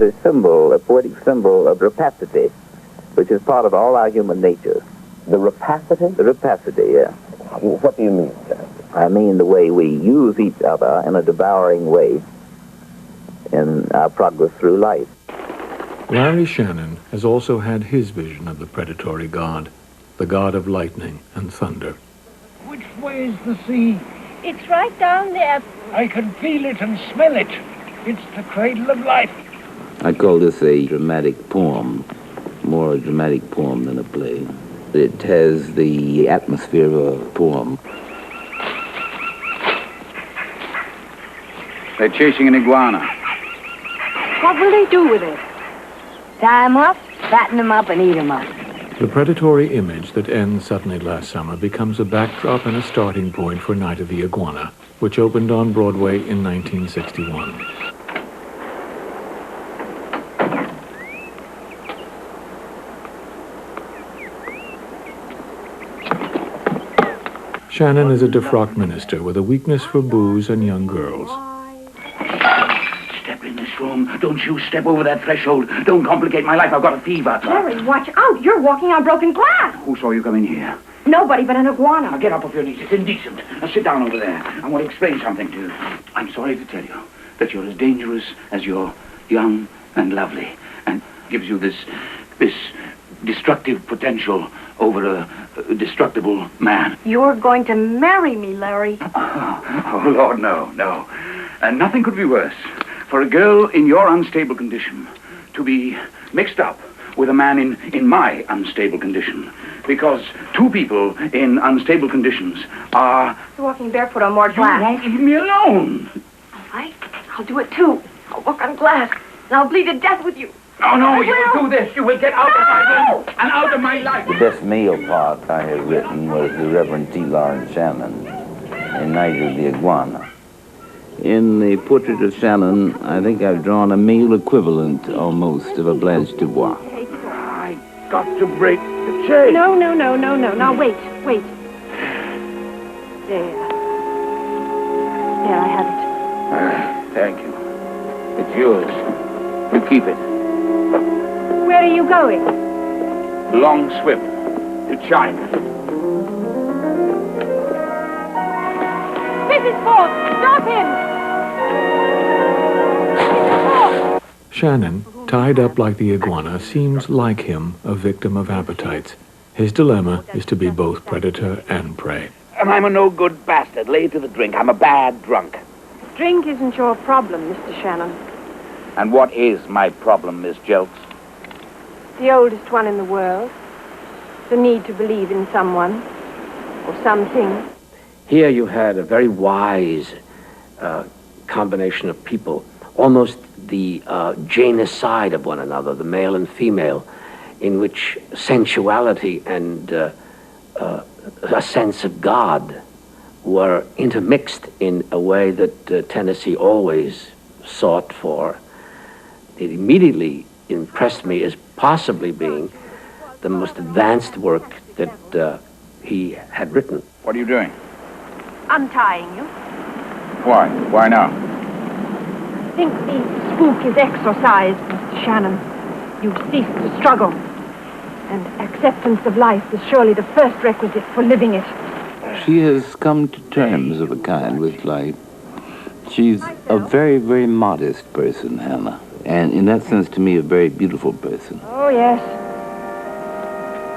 A symbol, a poetic symbol of rapacity, which is part of all our human nature. The rapacity? The rapacity, yeah. What do you mean, sir? I mean the way we use each other in a devouring way in our progress through life. Larry Shannon has also had his vision of the predatory god, the god of lightning and thunder. Which way is the sea? It's right down there. I can feel it and smell it. It's the cradle of life. I call this a dramatic poem, more a dramatic poem than a play. It has the atmosphere of a poem. They're chasing an iguana. What will they do with it? Tie him up, fatten him up, and eat him up. The predatory image that ends suddenly last summer becomes a backdrop and a starting point for Night of the Iguana, which opened on Broadway in 1961. Shannon is a defrocked minister with a weakness for booze and young girls. Step in this room. Don't you step over that threshold. Don't complicate my life. I've got a fever. Larry, watch out. You're walking on broken glass. Who saw you come in here? Nobody but an iguana. Now get up off your knees. It's indecent. Now sit down over there. I want to explain something to you. I'm sorry to tell you that you're as dangerous as you're young and lovely, and gives you this destructive potential over a destructible man. You're going to marry me, Larry. Oh, Lord, no. And nothing could be worse for a girl in your unstable condition to be mixed up with a man in my unstable condition. Because two people in unstable conditions are... You're walking barefoot on more glass. You won't leave me alone. All right, I'll do it too. I'll walk on glass, and I'll bleed to death with you. No, you will do this. You will get out of my room and out of my life. The best male part I have written was the Reverend T. Lawrence Shannon in Night of the Iguana. In the portrait of Shannon, I think I've drawn a male equivalent, almost, of a Blanche Dubois. I got to break the chain. No. Now, wait. There, I have it. Thank you. It's yours. You keep it. Where are you going? Long swim to China. Mrs. Ford, stop him! Mrs. Ford! Shannon, tied up like the iguana, seems like him, a victim of appetites. His dilemma is to be both predator and prey. And I'm a no-good bastard, laid to the drink. I'm a bad drunk. Drink isn't your problem, Mr. Shannon. And what is my problem, Miss Jelks? The oldest one in the world. The need to believe in someone or something. Here you had a very wise combination of people, almost the Janus side of one another, the male and female, in which sensuality and a sense of God were intermixed in a way that Tennessee always sought for. It immediately impressed me as possibly being the most advanced work that he had written. What are you doing? Untying you. Why? Why now? I think the spook is exorcised, Mr. Shannon. You've ceased to struggle. And acceptance of life is surely the first requisite for living it. She has come to terms of a kind with life. She's a very, very modest person, Hannah. And in that sense, to me, a very beautiful person. Oh, yes.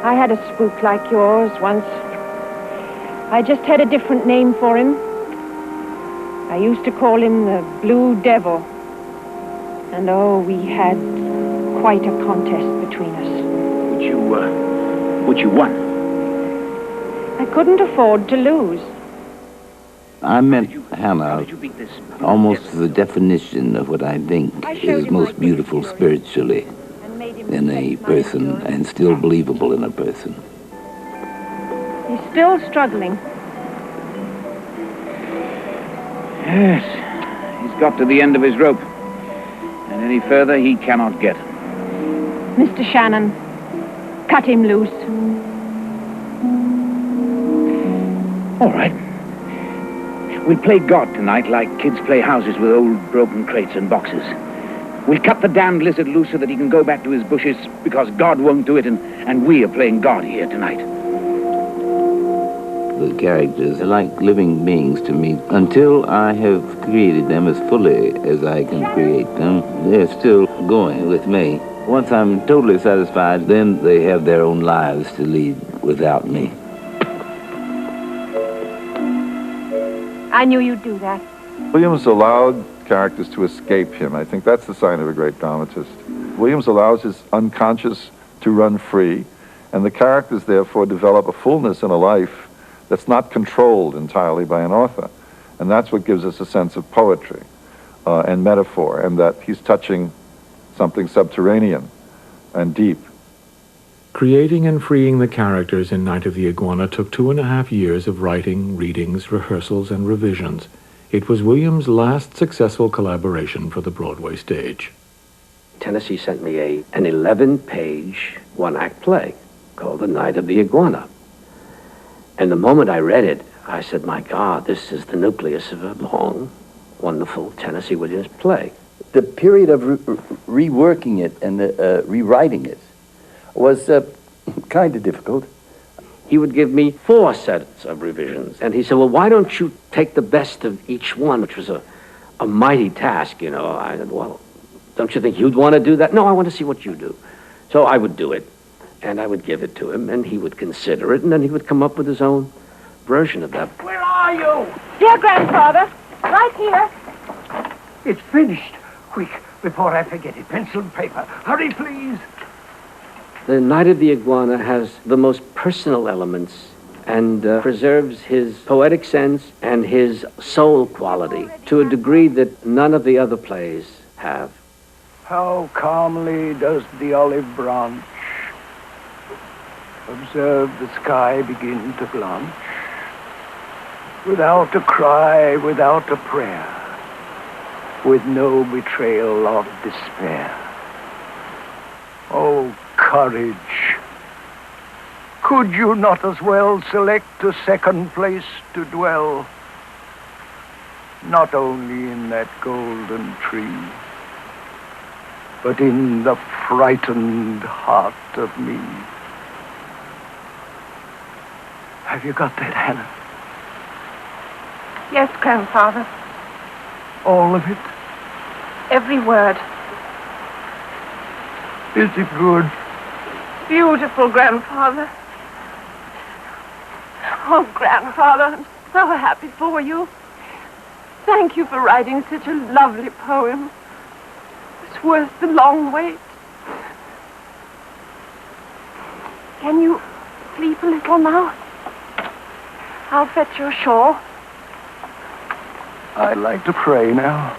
I had a spook like yours once. I just had a different name for him. I used to call him the Blue Devil. And oh, we had quite a contest between us. Which you won? I couldn't afford to lose. I meant Hannah almost as the definition of what I think is most beautiful spiritually in a person and still believable in a person. He's still struggling. Yes. He's got to the end of his rope. And any further he cannot get. Mr. Shannon, cut him loose. All right. We'll play God tonight like kids play houses with old broken crates and boxes. We'll cut the damned lizard loose so that he can go back to his bushes, because God won't do it, and we are playing God here tonight. The characters are like living beings to me. Until I have created them as fully as I can create them, they're still going with me. Once I'm totally satisfied, then they have their own lives to lead without me. I knew you'd do that. Williams allowed characters to escape him. I think that's the sign of a great dramatist. Williams allows his unconscious to run free, and the characters therefore develop a fullness in a life that's not controlled entirely by an author. And that's what gives us a sense of poetry and metaphor, and that he's touching something subterranean and deep. Creating and freeing the characters in Night of the Iguana took 2.5 years of writing, readings, rehearsals, and revisions. It was Williams' last successful collaboration for the Broadway stage. Tennessee sent me an 11-page, one-act play called The Night of the Iguana. And the moment I read it, I said, my God, this is the nucleus of a long, wonderful Tennessee Williams play. The period of reworking it and rewriting it was kind of difficult. He would give me 4 sets of revisions. And he said, well, why don't you take the best of each one, which was a mighty task, you know. I said, well, don't you think you'd want to do that? No, I want to see what you do. So I would do it, and I would give it to him, and he would consider it, and then he would come up with his own version of that. Where are you? Dear Grandfather, right here. It's finished. Quick, before I forget it. Pencil and paper. Hurry, please. The Night of the Iguana has the most personal elements and preserves his poetic sense and his soul quality to a degree that none of the other plays have. How calmly does the olive branch observe the sky begin to blanch, without a cry, without a prayer, with no betrayal of despair. Oh, courage! Could you not as well select a second place to dwell, not only in that golden tree, but in the frightened heart of me? Have you got that, Hannah? Yes, Grandfather. All of it? Every word. Is it good? Beautiful, Grandfather. Oh, Grandfather, I'm so happy for you. Thank you for writing such a lovely poem. It's worth the long wait. Can you sleep a little now? I'll fetch your shawl. I'd like to pray now.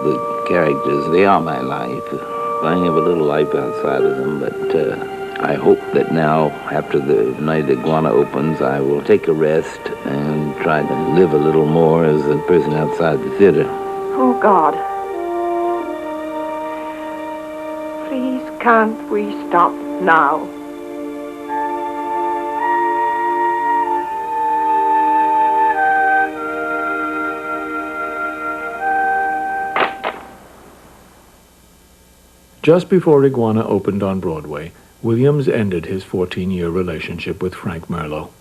The characters, they are my life. I have a little life outside of them, but I hope that now, after the Night of the Iguana opens, I will take a rest and try to live a little more as a person outside the theater. Oh, God. Please, can't we stop now? Just before Iguana opened on Broadway, Williams ended his 14-year relationship with Frank Merlo.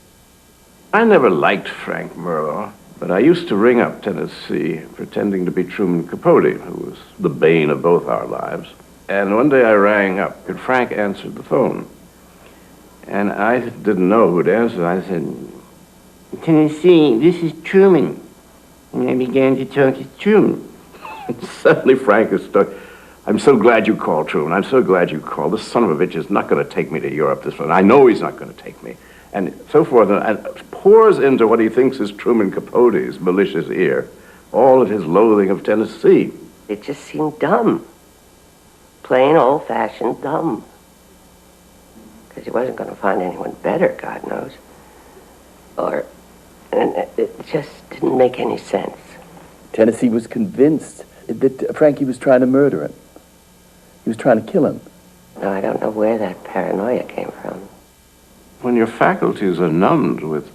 I never liked Frank Merlo, but I used to ring up Tennessee pretending to be Truman Capote, who was the bane of both our lives. And one day I rang up, and Frank answered the phone. And I didn't know who'd answer. I said, "Tennessee, this is Truman." And I began to talk to Truman. And suddenly Frank is stuck. "I'm so glad you called, Truman. I'm so glad you called. This son of a bitch is not going to take me to Europe this one. I know he's not going to take me." And so forth, and pours into what he thinks is Truman Capote's malicious ear all of his loathing of Tennessee. It just seemed dumb. Plain old-fashioned dumb. Because he wasn't going to find anyone better, God knows. And it just didn't make any sense. Tennessee was convinced that Frankie was trying to murder him. He was trying to kill him. No, I don't know where that paranoia came from. when your faculties are numbed with,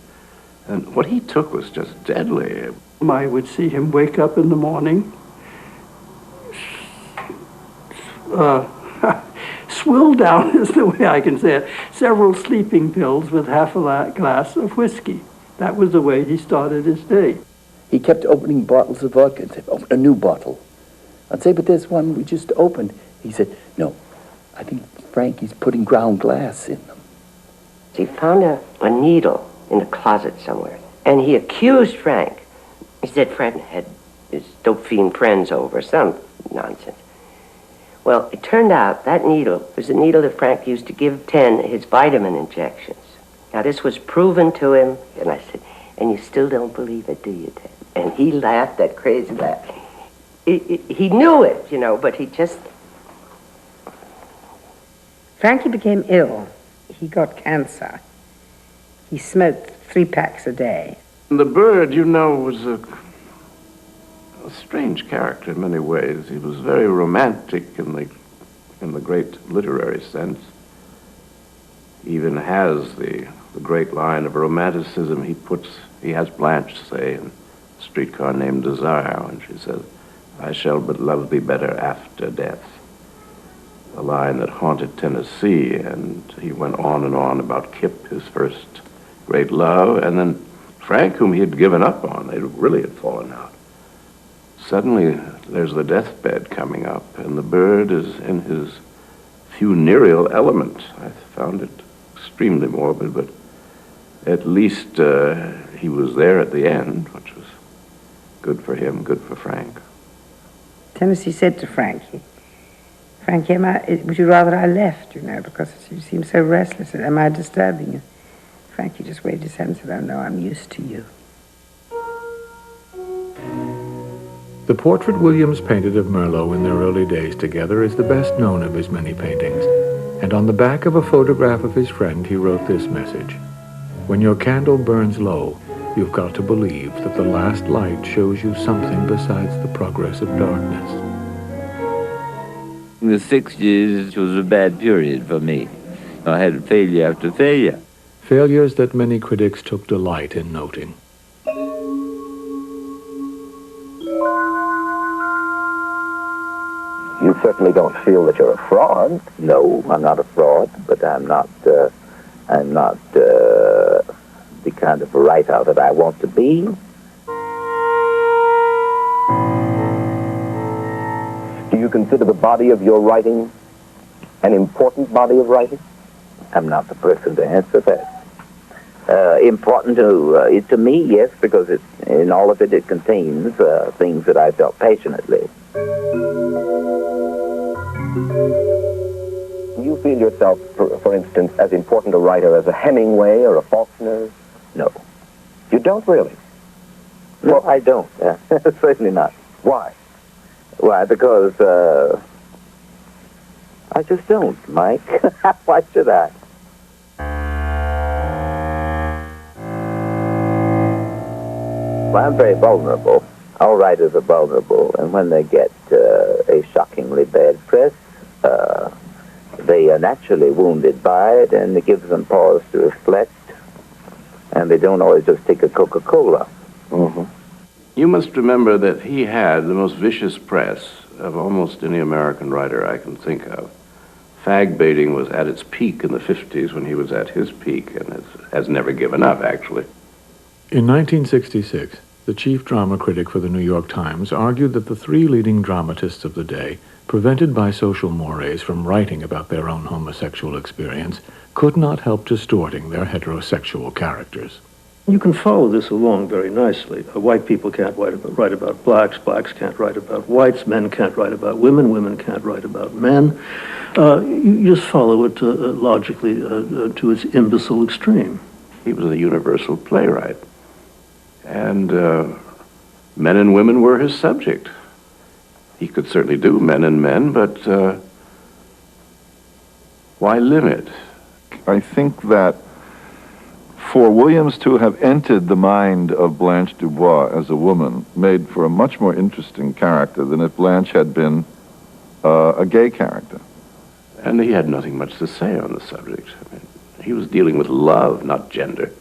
and what he took was just deadly. I would see him wake up in the morning, swill down is the way I can say it, several sleeping pills with half a glass of whiskey. That was the way he started his day. He kept opening bottles of vodka and said, open a new bottle. I'd say, but there's one we just opened. He said, no, I think Frankie's putting ground glass in them. He found a needle in the closet somewhere, and he accused Frank. He said Frank had his dope fiend friends over, some nonsense. Well, it turned out that needle was the needle that Frank used to give 10 his vitamin injections. Now, this was proven to him, and I said, and you still don't believe it, do you, Ted? And he laughed that crazy laugh. He knew it, you know, but he just... Frankie became ill. He got cancer. He smoked 3 packs a day. The Bird, you know, was a strange character in many ways. He was very romantic in the great literary sense. He even has the great line of romanticism he has Blanche say in Streetcar Named Desire, when she says, I shall but love thee better after death. A line that haunted Tennessee, and he went on and on about Kip, his first great love, and then Frank, whom he had given up on. They really had fallen out. Suddenly, there's the deathbed coming up, and the Bird is in his funereal element. I found it extremely morbid, but at least he was there at the end, which was good for him, good for Frank. Tennessee said to Frankie, Frankie, would you rather I left, you know, because you seem so restless. Am I disturbing you? Frankie just waved his hand and said, oh, no, I'm used to you. The portrait Williams painted of Merlot in their early days together is the best known of his many paintings, and on the back of a photograph of his friend he wrote this message: when your candle burns low, you've got to believe that the last light shows you something besides the progress of darkness. The 60s was a bad period for me. I had failure after failure. Failures that many critics took delight in noting. You certainly don't feel that you're a fraud. No, I'm not a fraud, but I'm not the kind of writer that I want to be. Do you consider the body of your writing an important body of writing? I'm not the person to answer that. Important to me, yes, because in all of it, it contains things that I felt passionately. Do you feel yourself, for instance, as important a writer as a Hemingway or a Faulkner? No. You don't really? No, I don't. Certainly not. Why? Why, because I just don't, Mike. Why should I? Well, I'm very vulnerable. All writers are vulnerable, and when they get a shockingly bad press, they are naturally wounded by it, and it gives them pause to reflect, and they don't always just take a Coca-Cola. Mm-hmm. You must remember that he had the most vicious press of almost any American writer I can think of. Fag baiting was at its peak in the 50s when he was at his peak, and has never given up, actually. In 1966, the chief drama critic for the New York Times argued that the 3 leading dramatists of the day, prevented by social mores from writing about their own homosexual experience, could not help distorting their heterosexual characters. You can follow this along very nicely. White people can't write about blacks, blacks can't write about whites, men can't write about women, women can't write about men. You just follow it logically to its imbecile extreme. He was a universal playwright. And men and women were his subject. He could certainly do men and men, but why limit? I think that for Williams to have entered the mind of Blanche Dubois as a woman made for a much more interesting character than if Blanche had been a gay character. And he had nothing much to say on the subject. I mean, He was dealing with love, not gender.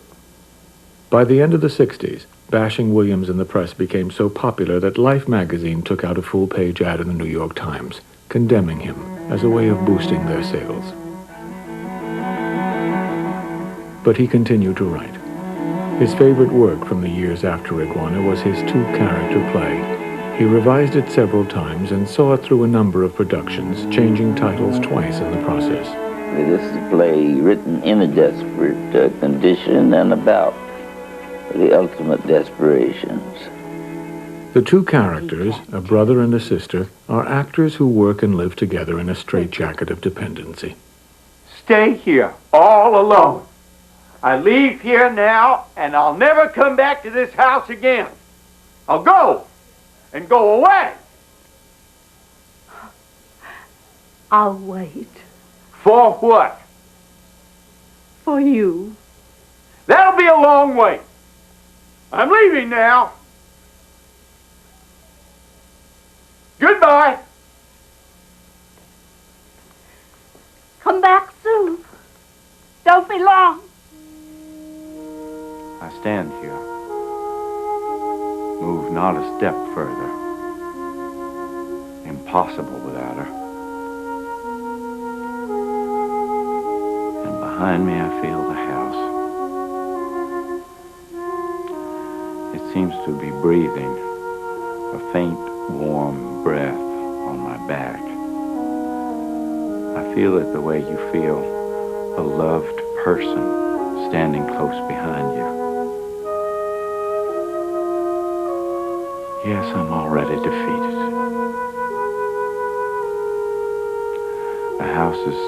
By the end of the 60s, bashing Williams in the press became so popular that Life magazine took out a full-page ad in the New York Times, condemning him as a way of boosting their sales. But he continued to write. His favorite work from the years after Iguana was his two-character play. He revised it several times and saw it through a number of productions, changing titles twice in the process. This is a play written in a desperate condition and about the ultimate desperations. The two characters, a brother and a sister, are actors who work and live together in a straitjacket of dependency. Stay here, all alone. I leave here now, and I'll never come back to this house again. I'll go, and go away. I'll wait. For what? For you. That'll be a long wait. I'm leaving now. Goodbye. Come back soon. Don't be long. I stand here. Move not a step further. Impossible without her. And behind me I feel the house. It seems to be breathing, a faint, warm breath on my back. I feel it the way you feel a loved person standing close behind you. Yes, I'm already defeated. The house is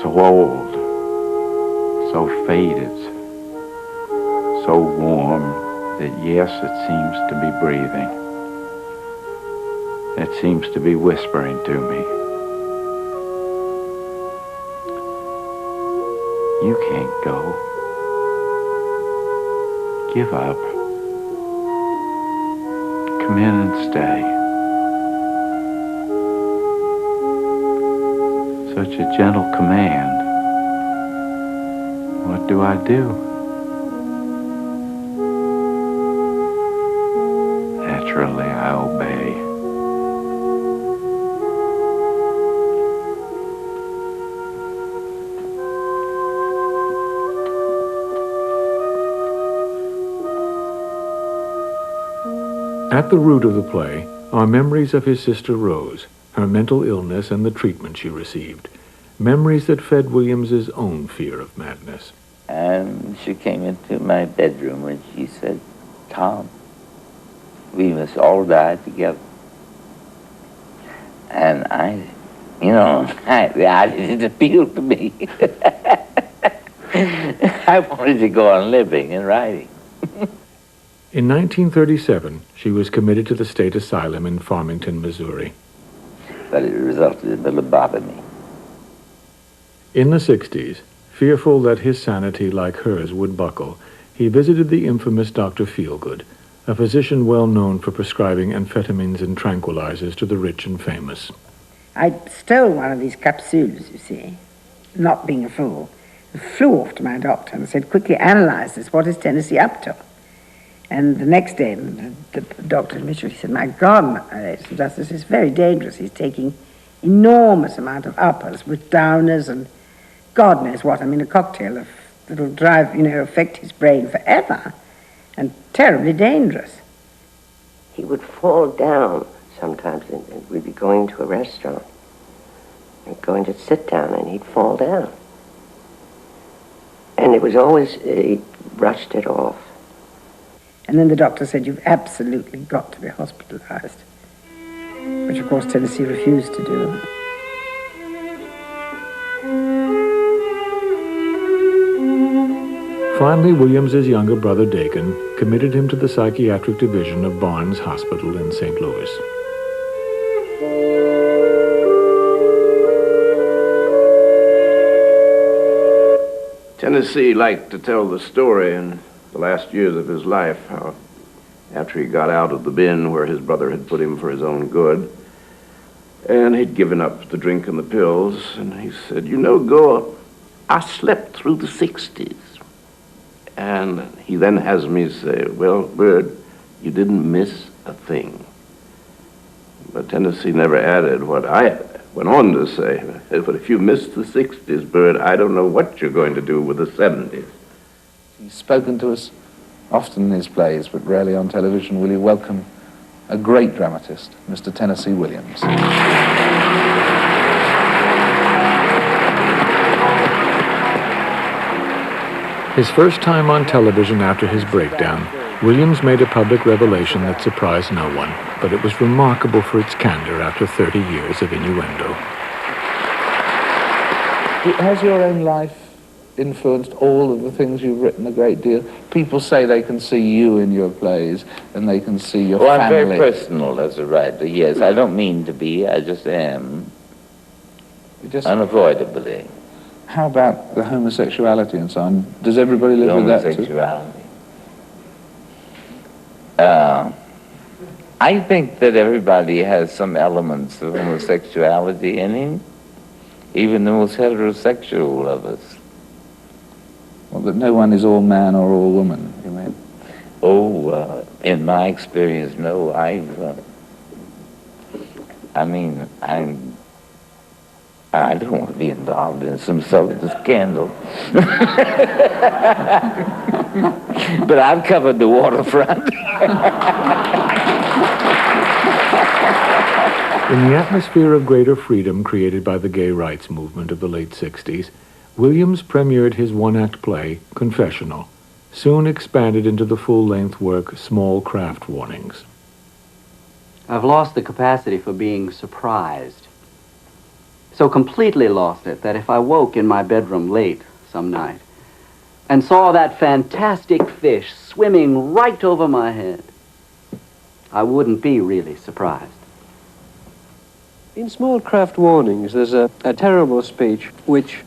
so old, so faded, so warm that yes, it seems to be breathing. It seems to be whispering to me. You can't go. Give up. Come in and stay. Such a gentle command. What do I do? Naturally, I obey. At the root of the play are memories of his sister Rose, her mental illness and the treatment she received. Memories that fed Williams's own fear of madness. And she came into my bedroom and she said, "Tom, we must all die together." And I didn't appeal to me. I wanted to go on living and writing. In 1937, she was committed to the state asylum in Farmington, Missouri. But it resulted in a lobotomy. In the 60s, fearful that his sanity, like hers, would buckle, he visited the infamous Dr. Feelgood, a physician well known for prescribing amphetamines and tranquilizers to the rich and famous. I stole one of these capsules, you see, not being a fool. I flew off to my doctor and said, "Quickly analyze this. What is Tennessee up to?" And the next day, the doctor admitted, he said, "My God, Mr. Justice, it's very dangerous. He's taking enormous amount of uppers with downers and God knows what. I mean, a cocktail that will affect his brain forever, and terribly dangerous." He would fall down sometimes, and we'd be going to a restaurant and going to sit down, and he'd fall down. And it was always, he brushed it off. And then the doctor said, "You've absolutely got to be hospitalized," which of course Tennessee refused to do. Finally, Williams's younger brother Dakin committed him to the psychiatric division of Barnes Hospital in St. Louis. Tennessee liked to tell the story in the last years of his life, how after he got out of the bin where his brother had put him for his own good, and he'd given up the drink and the pills, and he said, "You know, Goa, I slept through the 60s. And he then has me say, well, Bird, you didn't miss a thing. But Tennessee never added what I went on to say. But if you missed the 60s, Bird, I don't know what you're going to do with the 70s. He's spoken to us often in his plays, but rarely on television. Will you welcome a great dramatist, Mr. Tennessee Williams? His first time on television after his breakdown, Williams made a public revelation that surprised no one, but it was remarkable for its candor after 30 years of innuendo. Has your own life influenced all of the things you've written a great deal? People say they can see you in your plays, and they can see your Well, family. I'm very personal as a writer, yes. I don't mean to be, I just am. Unavoidably. How about the homosexuality and so on? Does everybody live with that too? Homosexuality. I think that everybody has some elements of homosexuality in him, even the most heterosexual of us. Well, that no one is all man or all woman, you mean? Oh, in my experience, no. I don't want to be involved in some sort of scandal. But I've covered the waterfront. In the atmosphere of greater freedom created by the gay rights movement of the late 60s, Williams premiered his one-act play, Confessional, soon expanded into the full-length work Small Craft Warnings. I've lost the capacity for being surprised. So completely lost it that if I woke in my bedroom late some night and saw that fantastic fish swimming right over my head, I wouldn't be really surprised. In Small Craft Warnings, there's a terrible speech which